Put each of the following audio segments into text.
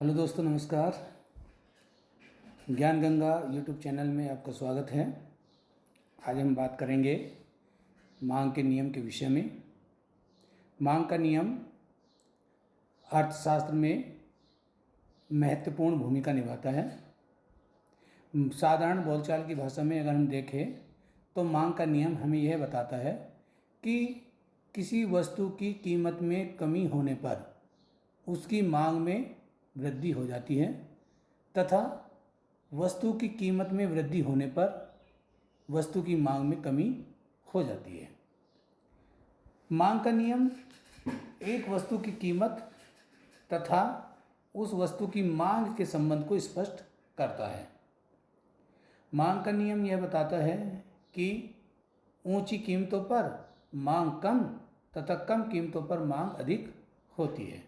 Hello दोस्तों, नमस्कार। ज्ञान गंगा यूट्यूब चैनल में आपका स्वागत है। आज हम बात करेंगे मांग के नियम के विषय में। मांग का नियम अर्थशास्त्र में महत्वपूर्ण भूमिका निभाता है। साधारण बोलचाल की भाषा में अगर हम देखें तो मांग का नियम हमें यह बताता है कि किसी वस्तु की कीमत में कमी होने पर उसकी मांग में वृद्धि हो जाती है तथा वस्तु की कीमत में वृद्धि होने पर वस्तु की मांग में कमी हो जाती है। मांग का नियम एक वस्तु की कीमत तथा उस वस्तु की मांग के संबंध को स्पष्ट करता है। मांग का नियम यह बताता है कि ऊंची कीमतों पर मांग कम तथा कम कीमतों पर मांग अधिक होती है।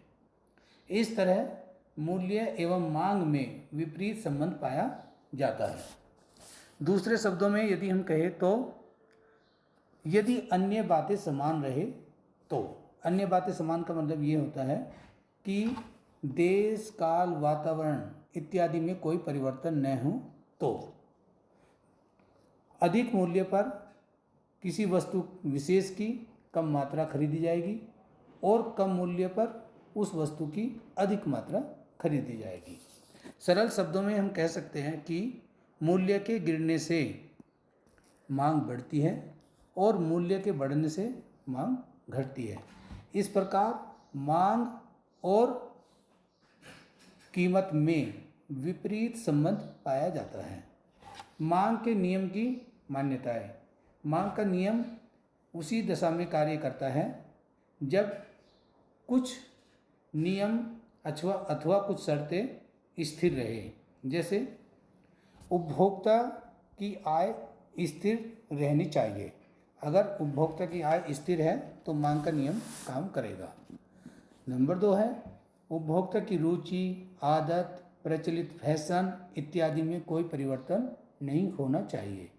इस तरह मूल्य एवं मांग में विपरीत संबंध पाया जाता है। दूसरे शब्दों में यदि हम कहें तो यदि अन्य बातें समान रहे तो, अन्य बातें समान का मतलब ये होता है कि देश, काल, वातावरण इत्यादि में कोई परिवर्तन न हो तो अधिक मूल्य पर किसी वस्तु विशेष की कम मात्रा खरीदी जाएगी और कम मूल्य पर उस वस्तु की अधिक मात्रा खरीदी जाएगी। सरल शब्दों में हम कह सकते हैं कि मूल्य के गिरने से मांग बढ़ती है और मूल्य के बढ़ने से मांग घटती है। इस प्रकार मांग और कीमत में विपरीत संबंध पाया जाता है। मांग के नियम की मान्यताएं। मांग का नियम उसी दशा में कार्य करता है जब कुछ नियम अथवा कुछ शर्तें स्थिर रहे। जैसे उपभोक्ता की आय स्थिर रहनी चाहिए। अगर उपभोक्ता की आय स्थिर है तो मांग का नियम काम करेगा। नंबर 2 है उपभोक्ता की रुचि, आदत, प्रचलित फैशन इत्यादि में कोई परिवर्तन नहीं होना चाहिए।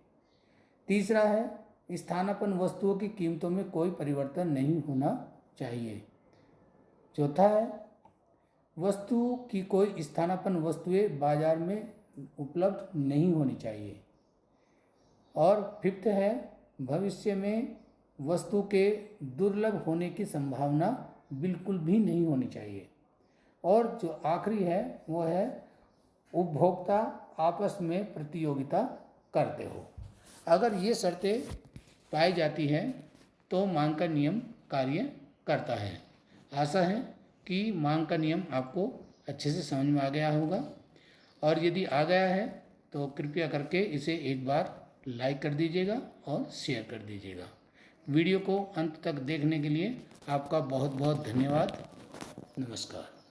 तीसरा है स्थानापन्न वस्तुओं की कीमतों में कोई परिवर्तन नहीं होना चाहिए। चौथा है वस्तु की कोई स्थानापन्न वस्तुएं बाजार में उपलब्ध नहीं होनी चाहिए। और फिफ्थ है भविष्य में वस्तु के दुर्लभ होने की संभावना बिल्कुल भी नहीं होनी चाहिए। और जो आखिरी है वो है उपभोक्ता आपस में प्रतियोगिता करते हो। अगर ये शर्तें पाई जाती हैं तो मांग का नियम कार्य करता है। आशा है कि मांग का नियम आपको अच्छे से समझ में आ गया होगा, और यदि आ गया है तो कृपया करके इसे एक बार लाइक कर दीजिएगा और शेयर कर दीजिएगा। वीडियो को अंत तक देखने के लिए आपका बहुत बहुत धन्यवाद। नमस्कार।